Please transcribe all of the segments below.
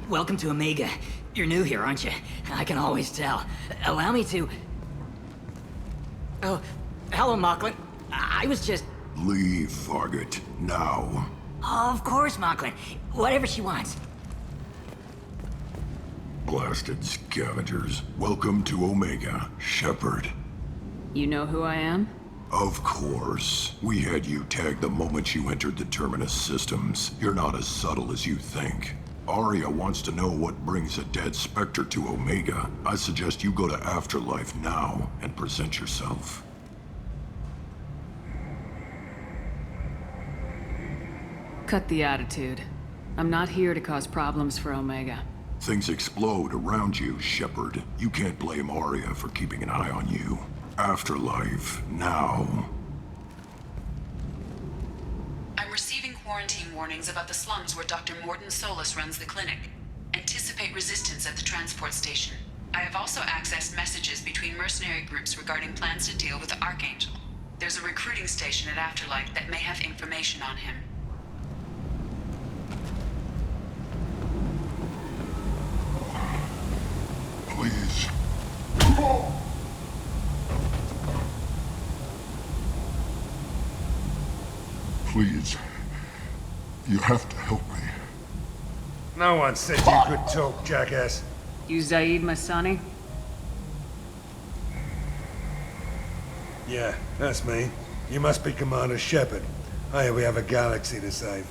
Welcome to Omega. You're new here, aren't you? I can always tell. Allow me to... Oh, hello, Mocklin. I was just... Leave, Fargate. Now. Of course, Mocklin. Whatever she wants. Blasted scavengers. Welcome to Omega, Shepard. You know who I am? Of course. We had you tagged the moment you entered the Terminus systems. You're not as subtle as you think. Arya wants to know what brings a dead Spectre to Omega. I suggest you go to Afterlife now and present yourself. Cut the attitude. I'm not here to cause problems for Omega. Things explode around you, Shepard. You can't blame Arya for keeping an eye on you. Afterlife, now. I'm receiving quarantine warnings about the slums where Dr. Mordin Solus runs the clinic. Anticipate resistance at the transport station. I have also accessed messages between mercenary groups regarding plans to deal with the Archangel. There's a recruiting station at Afterlife that may have information on him. Please. Please. You have to help me. No one said you could talk, jackass. You Zaid Masani? Yeah, that's me. You must be Commander Shepard. Hey, we have a galaxy to save.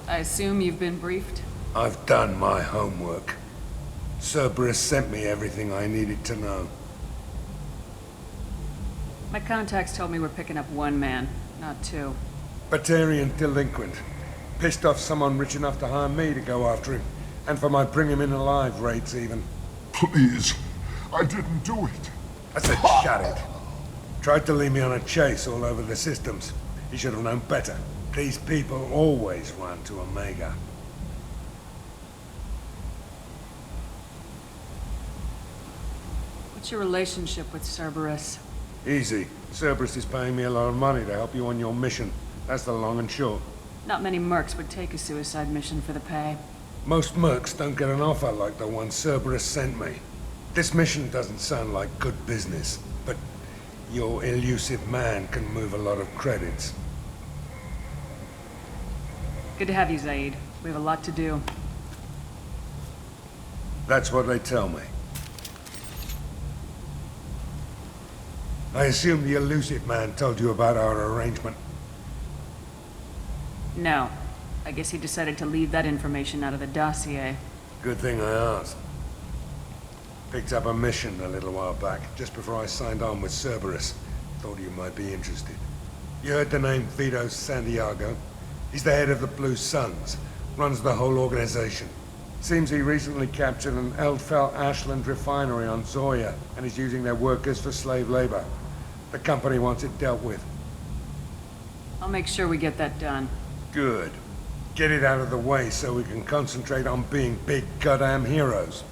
I assume you've been briefed? I've done my homework. Cerberus sent me everything I needed to know. My contacts told me we're picking up one man, not two. Batarian delinquent. Pissed off someone rich enough to hire me to go after him. And for my bring him in alive rates even. Please. I didn't do it. I said shut it. Tried to lead me on a chase all over the systems. He should have known better. These people always run to Omega. What's your relationship with Cerberus? Easy. Cerberus is paying me a lot of money to help you on your mission. That's the long and short. Not many mercs would take a suicide mission for the pay. Most mercs don't get an offer like the one Cerberus sent me. This mission doesn't sound like good business, but your elusive man can move a lot of credits. Good to have you, Zaid. We have a lot to do. That's what they tell me. I assume the elusive man told you about our arrangement. No. I guess he decided to leave that information out of the dossier. Good thing I asked. Picked up a mission a little while back, just before I signed on with Cerberus. Thought you might be interested. You heard the name Vito Santiago? He's the head of the Blue Suns, runs the whole organization. Seems he recently captured an Eldfell Ashland refinery on Zoya, and is using their workers for slave labor. The company wants it dealt with. I'll make sure we get that done. Good. Get it out of the way so we can concentrate on being big goddamn heroes.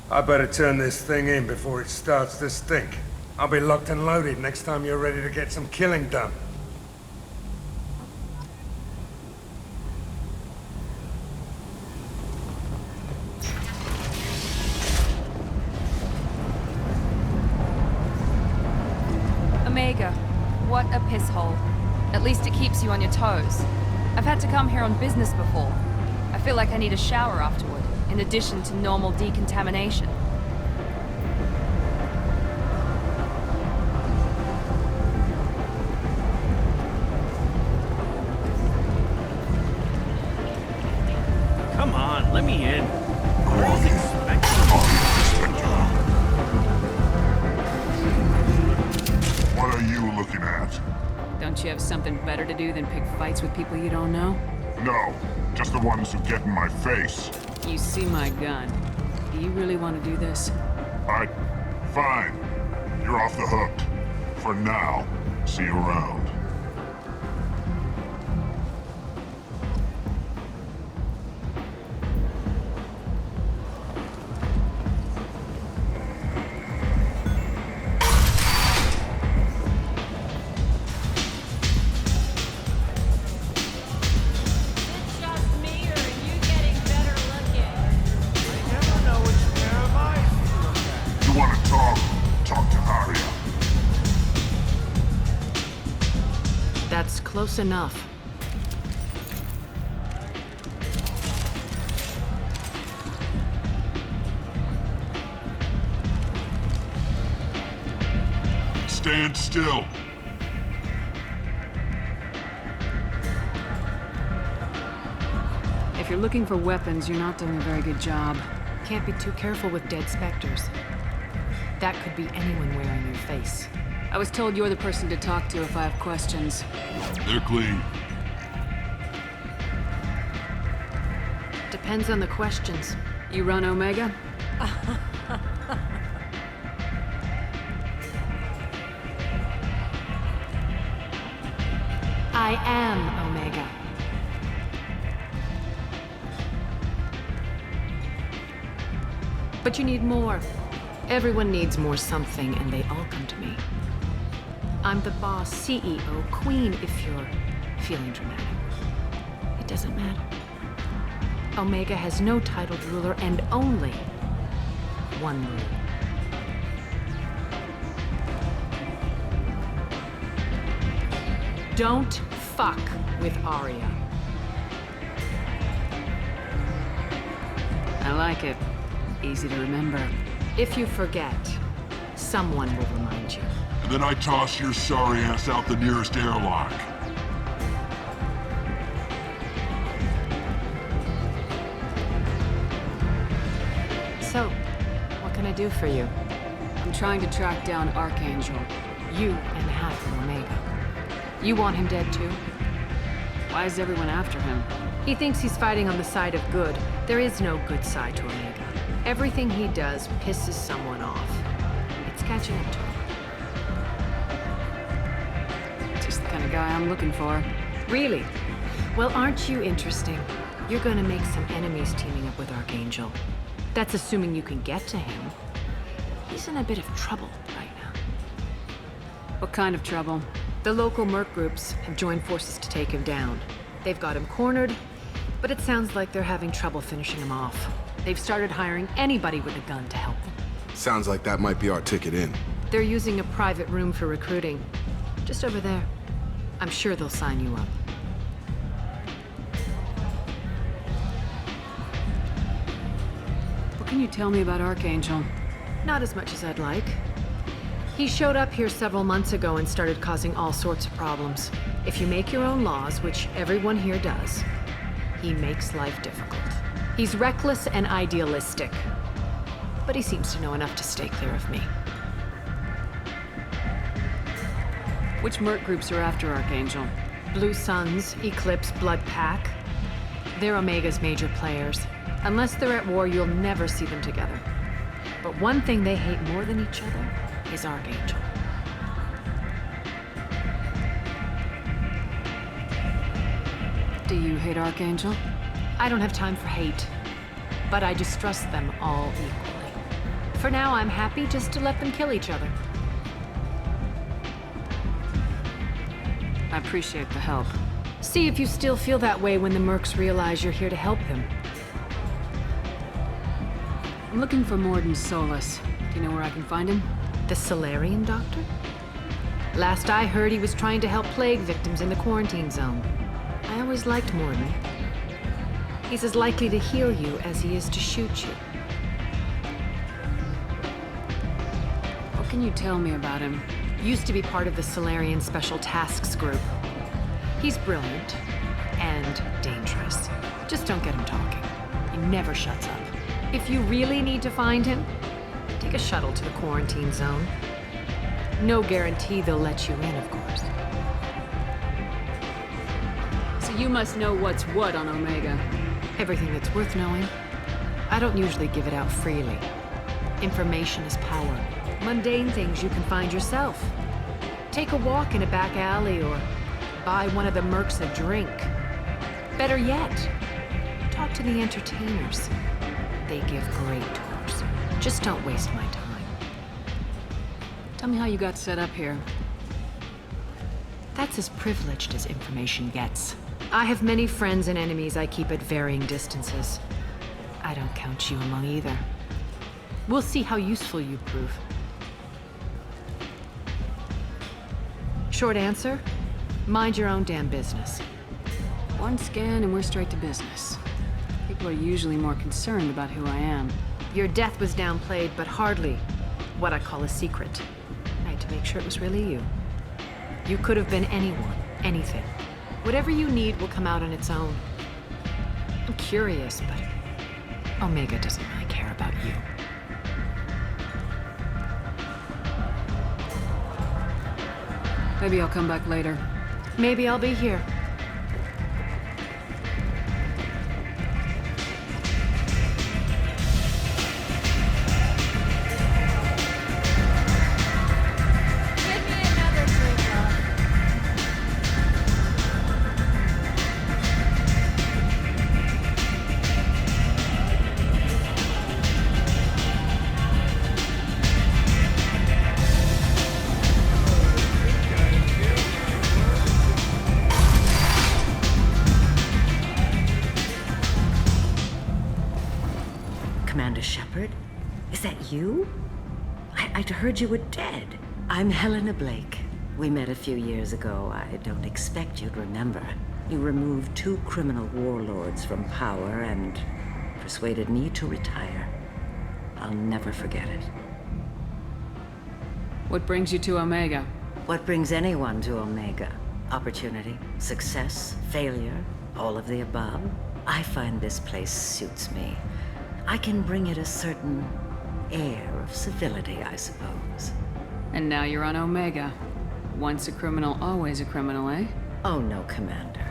I better turn this thing in before it starts to stink. I'll be locked and loaded next time you're ready to get some killing done. Omega, what a piss hole. At least it keeps you on your toes. I've had to come here on business before. I feel like I need a shower afterward, in addition to normal decontamination. Come on, let me in. What are you looking at? Don't you have something better to do than pick fights with people you don't know? No, just the ones who get in my face. You see my gun. Do you really want to do this? Fine. You're off the hook. For now. See you around. enough. Stand still. If you're looking for weapons, you're not doing a very good job. Can't be too careful with dead specters. That could be anyone wearing your face. I was told you're the person to talk to if I have questions. They're clean. Depends on the questions. You run Omega? I am Omega. But you need more. Everyone needs more something, and they all come to me. I'm the boss, CEO, queen, if you're feeling dramatic. It doesn't matter. Omega has no titled ruler and only one rule. Don't fuck with Arya. I like it. Easy to remember. If you forget, someone will remind you. And then I toss your sorry ass out the nearest airlock. So, what can I do for you? I'm trying to track down Archangel. You and half of Omega. You want him dead too? Why is everyone after him? He thinks he's fighting on the side of good. There is no good side to Omega. Everything he does pisses someone off. It's catching up to him. Just the kind of guy I'm looking for. Really? Well, aren't you interesting? You're gonna make some enemies teaming up with Archangel. That's assuming you can get to him. He's in a bit of trouble right now. What kind of trouble? The local merc groups have joined forces to take him down. They've got him cornered, but it sounds like they're having trouble finishing him off. They've started hiring anybody with a gun to help them. Sounds like that might be our ticket in. They're using a private room for recruiting. Just over there. I'm sure they'll sign you up. What can you tell me about Archangel? Not as much as I'd like. He showed up here several months ago and started causing all sorts of problems. If you make your own laws, which everyone here does, he makes life difficult. He's reckless and idealistic, but he seems to know enough to stay clear of me. Which merc groups are after Archangel? Blue Suns, Eclipse, Blood Pack. They're Omega's major players. Unless they're at war, you'll never see them together. But one thing they hate more than each other is Archangel. Do you hate Archangel? I don't have time for hate, but I distrust them all equally. For now, I'm happy just to let them kill each other. I appreciate the help. See if you still feel that way when the mercs realize you're here to help them. I'm looking for Morden Solus. Do you know where I can find him? The Solarian doctor? Last I heard, he was trying to help plague victims in the quarantine zone. I always liked Morden. He's as likely to heal you as he is to shoot you. What can you tell me about him? Used to be part of the Solarian Special Tasks Group. He's brilliant and dangerous. Just don't get him talking. He never shuts up. If you really need to find him, take a shuttle to the quarantine zone. No guarantee they'll let you in, of course. So you must know what's what on Omega. Everything that's worth knowing. I don't usually give it out freely. Information is power. Mundane things you can find yourself. Take a walk in a back alley or buy one of the mercs a drink. Better yet, talk to the entertainers. They give great tours. Just don't waste my time. Tell me how you got set up here. That's as privileged as information gets. I have many friends and enemies I keep at varying distances. I don't count you among either. We'll see how useful you prove. Short answer, Mind your own damn business. One scan and we're straight to business. People are usually more concerned about who I am. Your death was downplayed, but hardly what I call a secret. I had to make sure it was really you. You could have been anyone, anything. Whatever you need will come out on its own. I'm curious, but Omega doesn't really care about you. Maybe I'll come back later. Maybe I'll be here. Give me another drink, love. Commander Shepard? Is that you? I'd heard you were dead. I'm Helena Blake. We met a few years ago. I don't expect you'd remember. You removed 2 criminal warlords from power and persuaded me to retire. I'll never forget it. What brings you to Omega? What brings anyone to Omega? Opportunity, success, failure, all of the above. I find this place suits me. I can bring it a certain air of civility, I suppose. And now you're on Omega. Once a criminal, always a criminal, eh? Oh no, Commander.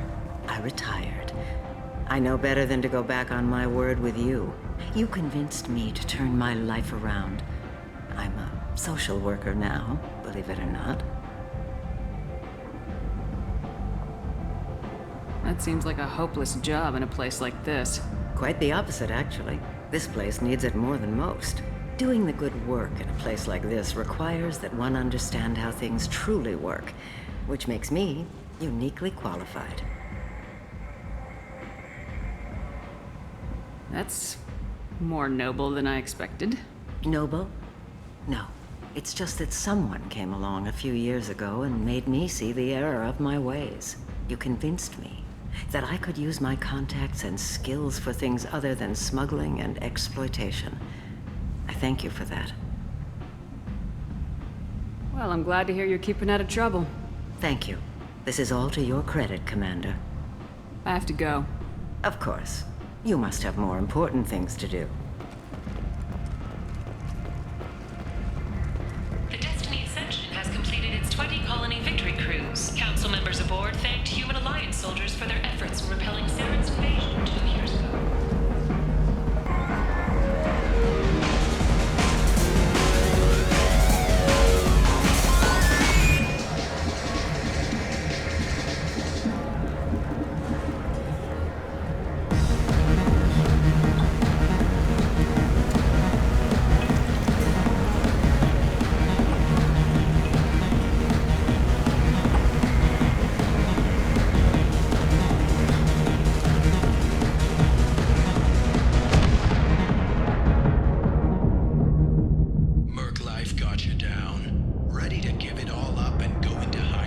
I retired. I know better than to go back on my word with you. You convinced me to turn my life around. I'm a social worker now, believe it or not. That seems like a hopeless job in a place like this. Quite the opposite, actually. This place needs it more than most. Doing the good work in a place like this requires that one understand how things truly work, which makes me uniquely qualified. That's more noble than I expected. Noble? No. It's just that someone came along a few years ago and made me see the error of my ways. You convinced me that I could use my contacts and skills for things other than smuggling and exploitation. I thank you for that. Well, I'm glad to hear you're keeping out of trouble. Thank you. This is all to your credit, Commander. I have to go. Of course. You must have more important things to do. The Destiny Ascension has completed its 20-colony victory cruise. Council members aboard thanked Human Alliance soldiers for their efforts in repelling Saren's invasion 2 years ago.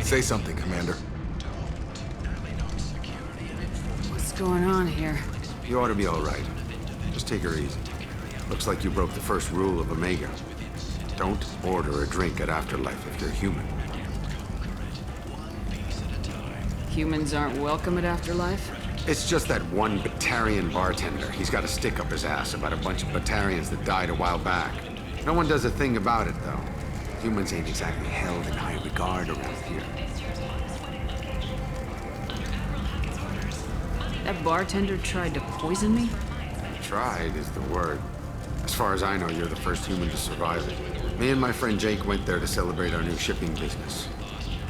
Say something, Commander. What's going on here? You ought to be all right. Just take her easy. Looks like you broke the first rule of Omega. Don't order a drink at Afterlife if you're human. Humans aren't welcome at Afterlife? It's just that one Batarian bartender. He's got a stick up his ass about a bunch of Batarians that died a while back. No one does a thing about it, though. Humans ain't exactly held in high regard around here. That bartender tried to poison me? Tried is the word. As far as I know, you're the first human to survive it. Me and my friend Jake went there to celebrate our new shipping business.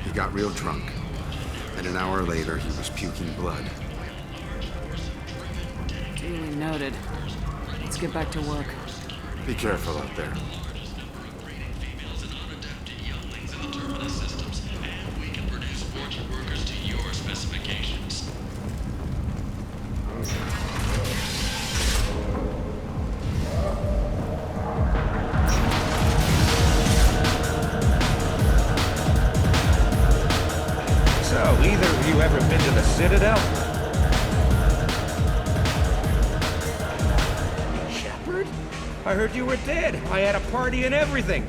He got real drunk, and an hour later, he was puking blood. Duly noted. Let's get back to work. Be careful out there. So, Citadel. Shepard? I heard you were dead. I had a party and everything.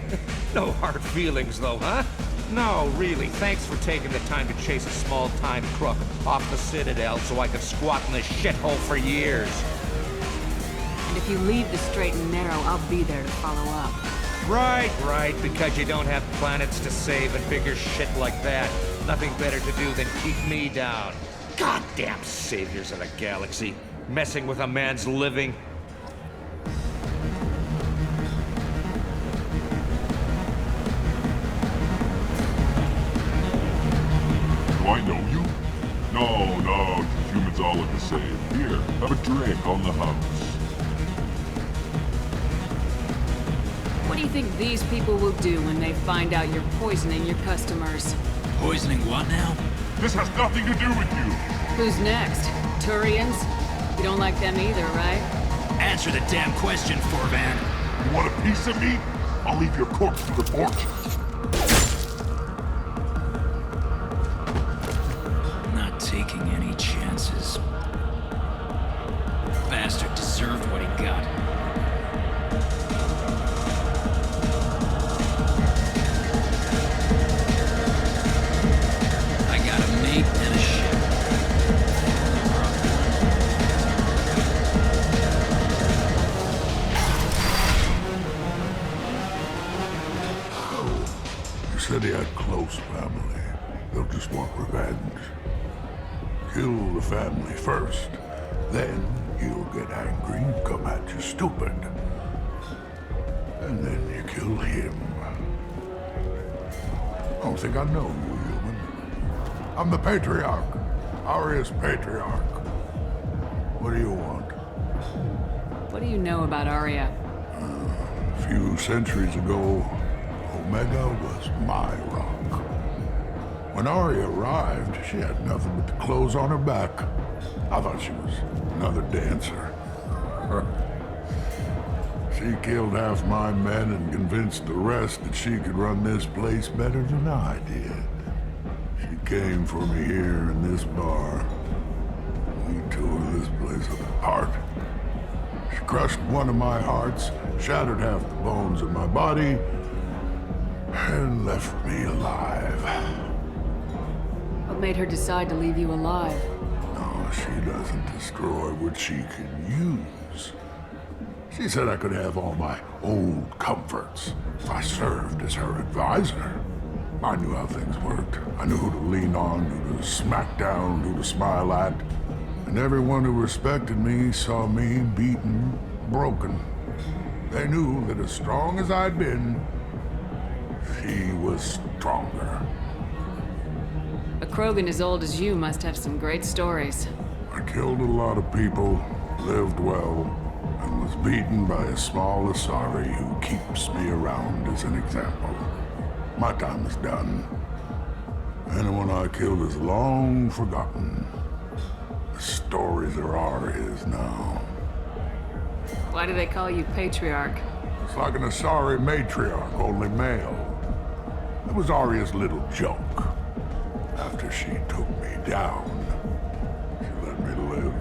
No hard feelings, though, huh? No, really, thanks for taking the time to chase a small-time crook off the Citadel so I could squat in this shithole for years. And if you leave the straight and narrow, I'll be there to follow up. Right, because you don't have planets to save and bigger shit like that. Nothing better to do than keep me down. Goddamn saviors of the galaxy, messing with a man's living. Do I know you? No, humans all look the same. Here, have a drink on the house. What do you think these people will do when they find out you're poisoning your customers? Poisoning what now? This has nothing to do with you. Who's next? Turians? You don't like them either, right? Answer the damn question, Forvan. You want a piece of me? I'll leave your corpse to the fortune. Not taking any chances. Bastard deserved what he got. I got a mate and a ship. You said he had close family. They'll just want revenge. Kill the family first. Then he'll get angry and come at you stupid. And then you kill him. I don't think I know you, human. I'm the Patriarch. Aria's Patriarch. What do you want? What do you know about Arya? A few centuries ago, Omega was my rock. When Arya arrived, she had nothing but the clothes on her back. I thought she was another dancer. She killed half my men and convinced the rest that she could run this place better than I did. She came for me here in this bar. We tore this place apart. She crushed one of my hearts, shattered half the bones in my body, and left me alive. What made her decide to leave you alive? No, she doesn't destroy what she can use. She said I could have all my old comforts if I served as her advisor. I knew how things worked. I knew who to lean on, who to smack down, who to smile at. And everyone who respected me saw me beaten, broken. They knew that as strong as I'd been, she was stronger. A Krogan as old as you must have some great stories. I killed a lot of people, lived well, and was beaten by a small Asari who keeps me around as an example. My time is done. Anyone I killed is long forgotten. The stories are Aria's now. Why do they call you Patriarch? It's like an Asari matriarch, only male. It was Arya's little joke. After she took me down, she let me live.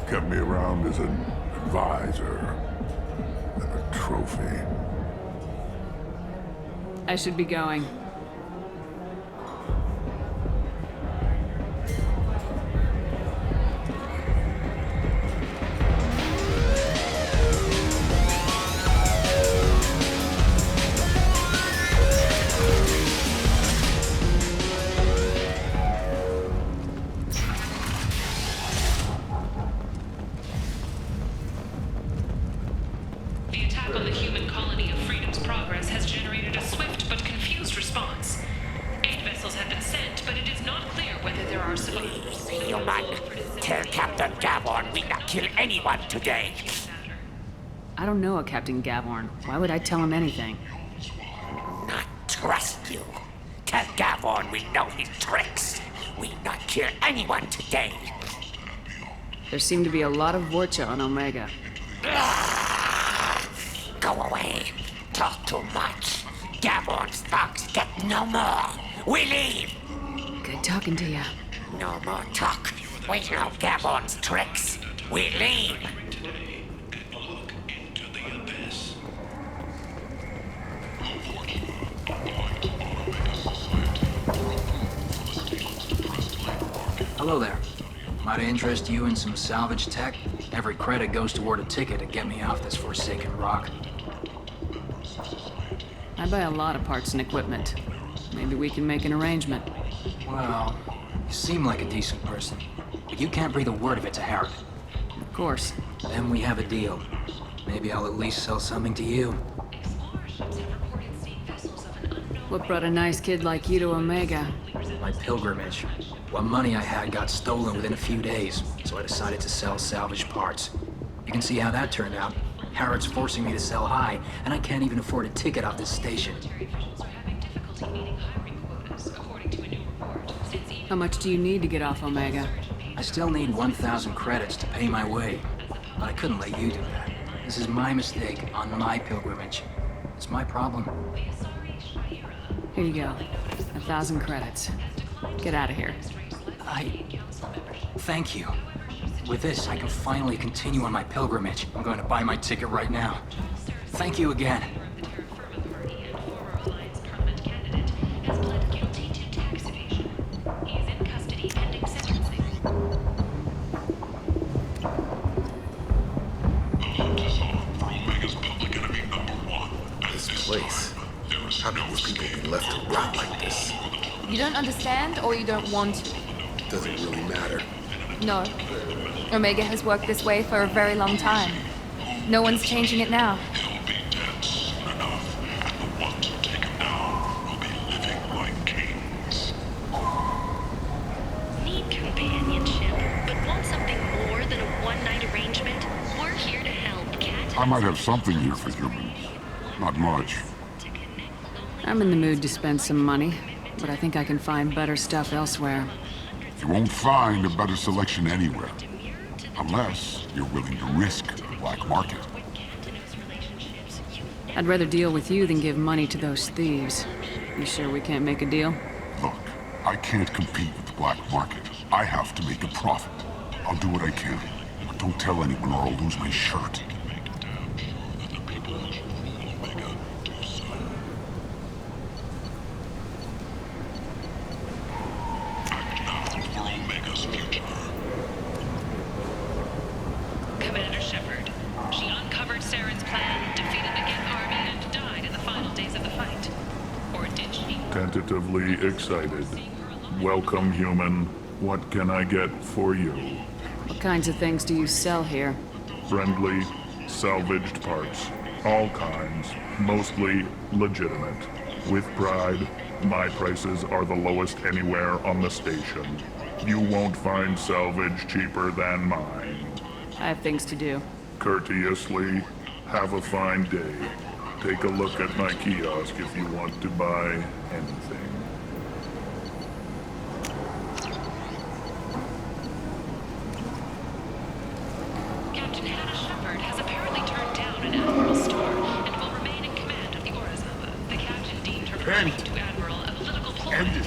Kept me around as an advisor and a trophy. I should be going. The attack on the human colony of Freedom's Progress has generated a swift but confused response. 8 vessels have been sent, but it is not clear whether there are survivors. Human, tell Captain Gavorn we not kill anyone today. I don't know a Captain Gavorn. Why would I tell him anything? Not trust you. Tell Gavorn we know his tricks. We not kill anyone today. There seem to be a lot of Vorcha on Omega. Go away. Talk too much. Gavorn's thugs get no more. We leave. Good talking to you. No more talk. We know Gabon's tricks. We leave. Hello there. Might I interest you in some salvage tech? Every credit goes toward a ticket to get me off this forsaken rock. I buy a lot of parts and equipment. Maybe we can make an arrangement. Well, you seem like a decent person, but you can't breathe a word of it to Harrod. Of course. Then we have a deal. Maybe I'll at least sell something to you. What brought a nice kid like you to Omega? My pilgrimage. What money I had got stolen within a few days, so I decided to sell salvaged parts. You can see how that turned out. Harrod's forcing me to sell high, and I can't even afford a ticket off this station. How much do you need to get off Omega? I still need 1,000 credits to pay my way, but I couldn't let you do that. This is my mistake on my pilgrimage. It's my problem. Here you go. 1,000 credits. Get out of here. Thank you. With this, I can finally continue on my pilgrimage. I'm going to buy my ticket right now. Thank you again. This place. How could these people be left to rot like this? You don't understand, or you don't want to? Doesn't really matter. No. Omega has worked this way for a very long time. No one's changing it now. Need companionship, but want something more than a one-night arrangement? We're here to help. Cat. I might have something here for humans. Not much. I'm in the mood to spend some money, but I think I can find better stuff elsewhere. You won't find a better selection anywhere. Unless you're willing to risk the black market. I'd rather deal with you than give money to those thieves. You sure we can't make a deal? Look, I can't compete with the black market. I have to make a profit. I'll do what I can. But don't tell anyone or I'll lose my shirt. Commander Shepard. She uncovered Saren's plan, defeated the Geth army, and died in the final days of the fight. Or did she? Tentatively excited. Welcome, human. What can I get for you? What kinds of things do you sell here? Friendly, salvaged parts. All kinds. Mostly legitimate. With pride, my prices are the lowest anywhere on the station. You won't find salvage cheaper than mine. I have things to do. Courteously, have a fine day. Take a look at my kiosk if you want to buy anything. Captain Hannah Shepard has apparently turned down an admiral's store and will remain in command of the Orizaba. The captain deemed her promotion to admiral a political ploy and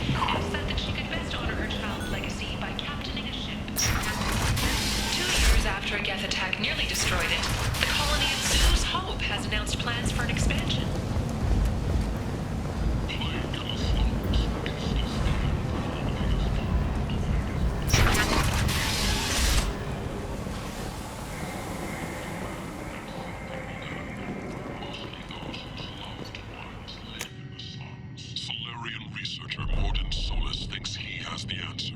said that she could best honor her child's legacy by captaining a ship. 2 years after a Geth attack nearly destroyed it, the colony at Zoo's Hope has announced plans for an expansion. Solarian researcher Morden Solus thinks he has the answer.